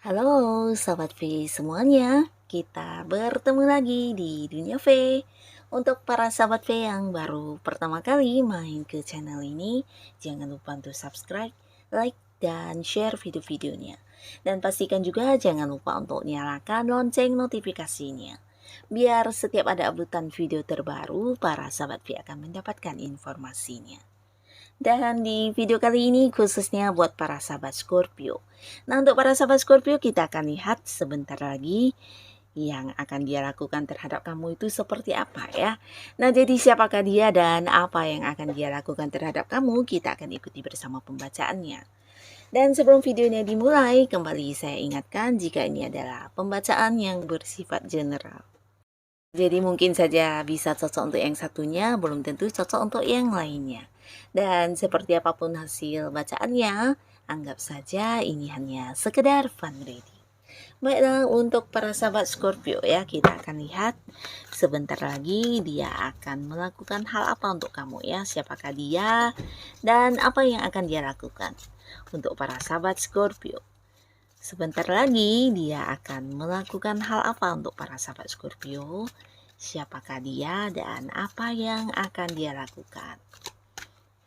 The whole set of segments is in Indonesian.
Halo Sobat V semuanya, kita bertemu lagi di Dunia V. Untuk para Sobat V yang baru pertama kali main ke channel ini, jangan lupa untuk subscribe, like, dan share video-videonya. Dan pastikan juga jangan lupa untuk nyalakan lonceng notifikasinya. Biar setiap ada updatean video terbaru, para Sobat V akan mendapatkan informasinya. Dan di video kali ini khususnya buat para sahabat Scorpio. Nah, untuk para sahabat Scorpio kita akan lihat sebentar lagi yang akan dia lakukan terhadap kamu itu seperti apa ya. Nah, jadi siapakah dia dan apa yang akan dia lakukan terhadap kamu, kita akan ikuti bersama pembacaannya. Dan sebelum videonya dimulai, kembali saya ingatkan jika ini adalah pembacaan yang bersifat general. Jadi mungkin saja bisa cocok untuk yang satunya, belum tentu cocok untuk yang lainnya. Dan seperti apapun hasil bacaannya, anggap saja ini hanya sekedar fun reading. Baiklah, untuk para sahabat Scorpio ya, kita akan lihat sebentar lagi dia akan melakukan hal apa untuk kamu ya. Siapakah dia dan apa yang akan dia lakukan. Untuk para sahabat Scorpio, sebentar lagi dia akan melakukan hal apa untuk para sahabat Scorpio. Siapakah dia dan apa yang akan dia lakukan.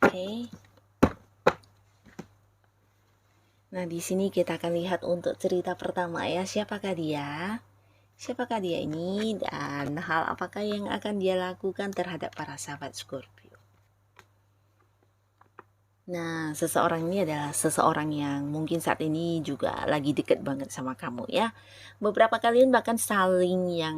Oke. Nah, di sini kita akan lihat untuk cerita pertama ya, siapakah dia? Siapakah dia ini dan hal apakah yang akan dia lakukan terhadap para sahabat Scorpio? Nah, seseorang ini adalah seseorang yang mungkin saat ini juga lagi deket banget sama kamu ya. Beberapa kalian bahkan saling yang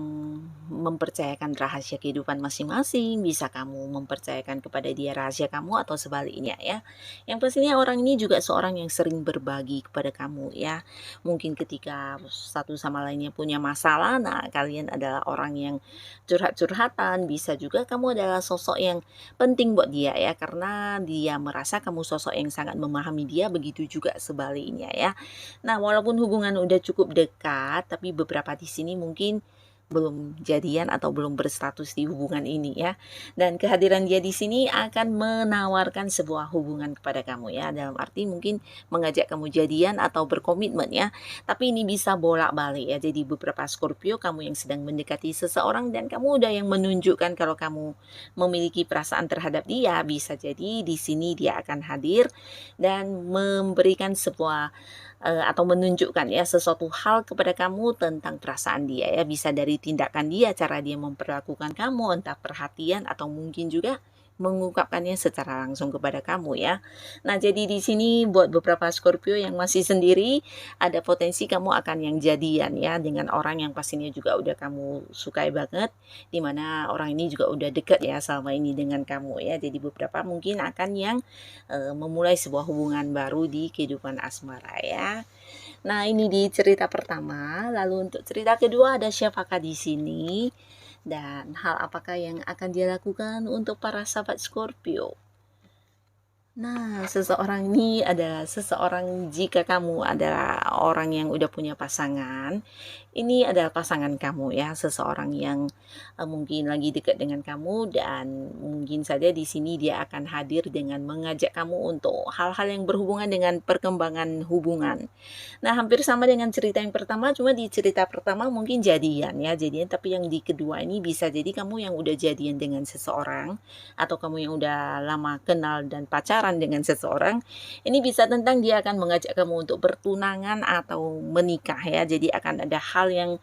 mempercayakan rahasia kehidupan masing-masing. Bisa kamu mempercayakan kepada dia rahasia kamu atau sebaliknya ya. Yang pastinya orang ini juga seorang yang sering berbagi kepada kamu ya. Mungkin ketika satu sama lainnya punya masalah, nah kalian adalah orang yang curhat-curhatan. Bisa juga kamu adalah sosok yang penting buat dia ya, karena dia merasa kamu sosok yang sangat memahami dia, begitu juga sebaliknya ya. Nah, walaupun hubungan udah cukup dekat, tapi beberapa di sini mungkin belum jadian atau belum berstatus di hubungan ini ya. Dan kehadiran dia di sini akan menawarkan sebuah hubungan kepada kamu ya. Dalam arti mungkin mengajak kamu jadian atau berkomitmen ya. Tapi ini bisa bolak-balik ya. Jadi beberapa Scorpio kamu yang sedang mendekati seseorang dan kamu udah yang menunjukkan kalau kamu memiliki perasaan terhadap dia, bisa jadi di sini dia akan hadir dan memberikan sebuah atau menunjukkan ya sesuatu hal kepada kamu tentang perasaan dia ya, bisa dari tindakan dia, cara dia memperlakukan kamu, entah perhatian atau mungkin juga mengungkapkannya secara langsung kepada kamu ya. Nah, jadi di sini buat beberapa Scorpio yang masih sendiri, ada potensi kamu akan yang jadian ya dengan orang yang pastinya juga udah kamu sukai banget, dimana orang ini juga udah dekat ya selama ini dengan kamu ya. Jadi beberapa mungkin akan yang memulai sebuah hubungan baru di kehidupan asmara ya. Nah, ini di cerita pertama. Lalu untuk cerita kedua, ada siapakah di sini dan hal apakah yang akan dia lakukan untuk para sahabat Scorpio. Nah, seseorang ini adalah seseorang, jika kamu adalah orang yang udah punya pasangan, ini adalah pasangan kamu ya, seseorang yang mungkin lagi dekat dengan kamu dan mungkin saja di sini dia akan hadir dengan mengajak kamu untuk hal-hal yang berhubungan dengan perkembangan hubungan. Nah, hampir sama dengan cerita yang pertama, cuma di cerita pertama mungkin jadian ya, jadian, tapi yang di kedua ini bisa jadi kamu yang udah jadian dengan seseorang atau kamu yang udah lama kenal dan pacaran dengan seseorang. Ini bisa tentang dia akan mengajak kamu untuk bertunangan atau menikah ya. Jadi akan ada hal yang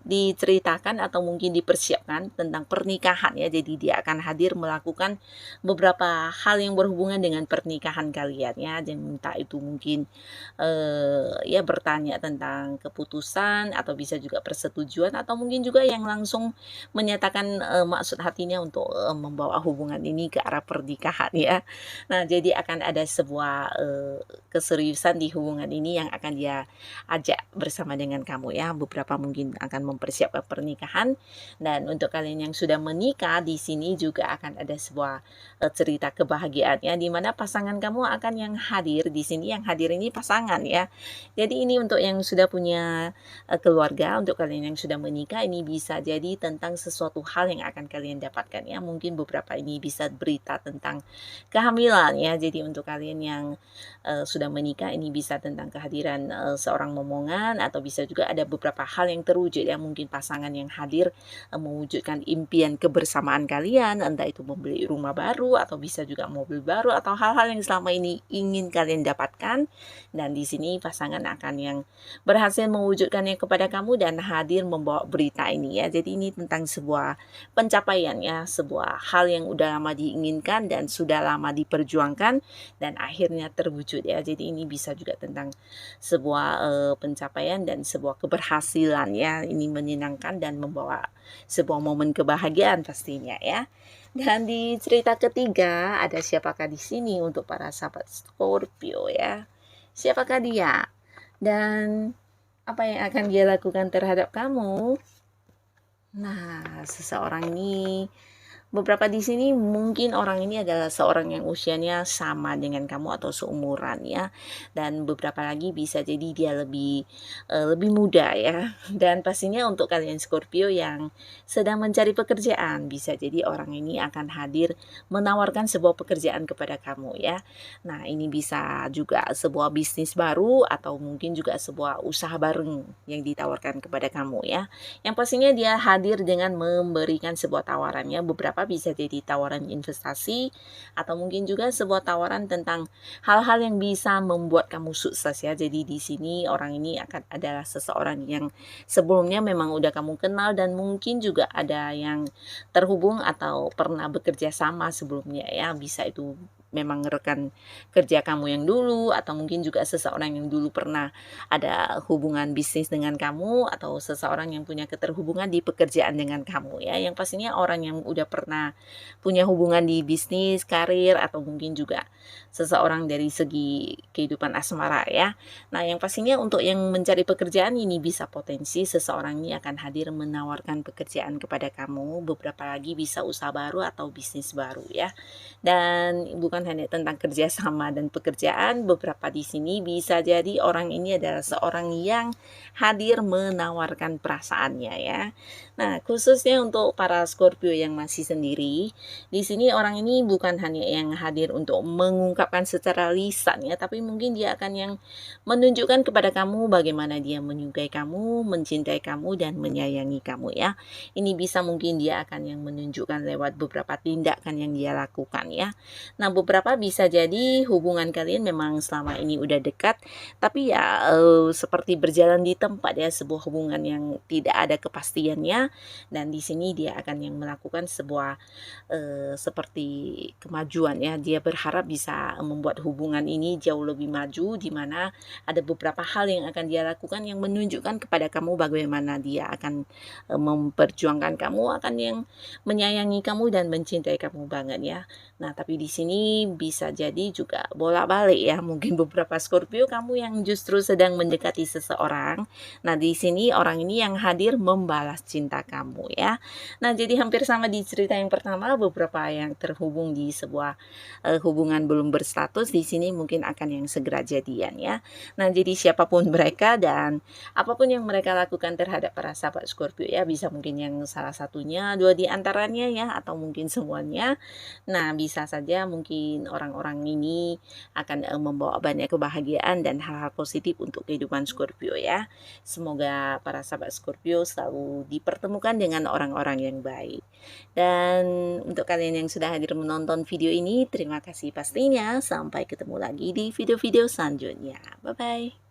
diceritakan atau mungkin dipersiapkan tentang pernikahan ya. Jadi dia akan hadir melakukan beberapa hal yang berhubungan dengan pernikahan kalian ya. Dan entah itu mungkin ya bertanya tentang keputusan atau bisa juga persetujuan atau mungkin juga yang langsung menyatakan maksud hatinya untuk membawa hubungan ini ke arah pernikahan ya. Nah, jadi akan ada sebuah keseriusan di hubungan ini yang akan dia ajak bersama dengan kamu ya. Beberapa mungkin akan mempersiapkan pernikahan, dan untuk kalian yang sudah menikah di sini juga akan ada sebuah cerita kebahagiaan ya, di mana pasangan kamu akan yang hadir di sini. Yang hadir ini pasangan ya. Jadi ini untuk yang sudah punya keluarga, untuk kalian yang sudah menikah, ini bisa jadi tentang sesuatu hal yang akan kalian dapatkan ya. Mungkin beberapa ini bisa berita tentang kehamilan ya. Jadi untuk kalian yang sudah menikah ini bisa tentang kehadiran seorang momongan, atau bisa juga ada beberapa hal yang terwujud ya, mungkin pasangan yang hadir mewujudkan impian kebersamaan kalian, entah itu membeli rumah baru atau bisa juga mobil baru atau hal-hal yang selama ini ingin kalian dapatkan, dan di sini pasangan akan yang berhasil mewujudkannya kepada kamu dan hadir membawa berita ini ya. Jadi ini tentang sebuah pencapaian ya, sebuah hal yang udah lama diinginkan dan sudah lama diperjuangkan dan akhirnya terwujud ya. Jadi ini bisa juga tentang sebuah pencapaian dan sebuah keberhasilan ya. Ini menyenangkan dan membawa sebuah momen kebahagiaan pastinya ya. Dan di cerita ketiga, ada siapakah di sini untuk para sahabat Scorpio ya? Siapakah dia? Dan apa yang akan dia lakukan terhadap kamu? Nah, seseorang ini, beberapa di sini mungkin orang ini adalah seorang yang usianya sama dengan kamu atau seumuran ya, dan beberapa lagi bisa jadi dia lebih muda ya. Dan pastinya untuk kalian Scorpio yang sedang mencari pekerjaan, bisa jadi orang ini akan hadir menawarkan sebuah pekerjaan kepada kamu ya. Nah, ini bisa juga sebuah bisnis baru atau mungkin juga sebuah usaha bareng yang ditawarkan kepada kamu ya. Yang pastinya dia hadir dengan memberikan sebuah tawarannya, beberapa bisa jadi tawaran investasi atau mungkin juga sebuah tawaran tentang hal-hal yang bisa membuat kamu sukses ya. Jadi di sini orang ini akan adalah seseorang yang sebelumnya memang udah kamu kenal dan mungkin juga ada yang terhubung atau pernah bekerja sama sebelumnya ya. Bisa itu memang rekan kerja kamu yang dulu, atau mungkin juga seseorang yang dulu pernah ada hubungan bisnis dengan kamu, atau seseorang yang punya keterhubungan di pekerjaan dengan kamu ya. Yang pastinya orang yang udah pernah punya hubungan di bisnis, karir, atau mungkin juga seseorang dari segi kehidupan asmara ya. Nah, yang pastinya untuk yang mencari pekerjaan ini bisa potensi seseorang ini akan hadir menawarkan pekerjaan kepada kamu, beberapa lagi bisa usaha baru atau bisnis baru ya. Dan bukan hanya tentang kerjasama dan pekerjaan, beberapa di sini bisa jadi orang ini adalah seorang yang hadir menawarkan perasaannya ya. Nah, khususnya untuk para Scorpio yang masih sendiri, di sini orang ini bukan hanya yang hadir untuk mengungkapkan secara lisan ya, tapi mungkin dia akan yang menunjukkan kepada kamu bagaimana dia menyukai kamu, mencintai kamu, dan menyayangi kamu ya. Ini bisa mungkin dia akan yang menunjukkan lewat beberapa tindakan yang dia lakukan ya. Nah, beberapa bisa jadi hubungan kalian memang selama ini udah dekat, tapi ya seperti berjalan di tempat ya, sebuah hubungan yang tidak ada kepastiannya, dan di sini dia akan yang melakukan sebuah seperti kemajuan ya. Dia berharap bisa membuat hubungan ini jauh lebih maju, di mana ada beberapa hal yang akan dia lakukan yang menunjukkan kepada kamu bagaimana dia akan memperjuangkan kamu, akan yang menyayangi kamu dan mencintai kamu banget ya. Nah, tapi di sini bisa jadi juga bolak-balik ya. Mungkin beberapa Scorpio kamu yang justru sedang mendekati seseorang. Nah, di sini orang ini yang hadir membalas cinta kamu ya. Nah, jadi hampir sama di cerita yang pertama, beberapa yang terhubung di sebuah hubungan belum berstatus, di sini mungkin akan yang segera jadian ya. Nah, jadi siapapun mereka dan apapun yang mereka lakukan terhadap para sahabat Scorpio ya, bisa mungkin yang salah satunya, dua di antaranya ya, atau mungkin semuanya. Nah, bisa saja mungkin orang-orang ini akan membawa banyak kebahagiaan dan hal-hal positif untuk kehidupan Scorpio ya. Semoga para sahabat Scorpio selalu dipertemukan dengan orang-orang yang baik. Dan untuk kalian yang sudah hadir menonton video ini, terima kasih pastinya. Sampai ketemu lagi di video-video selanjutnya. Bye-bye.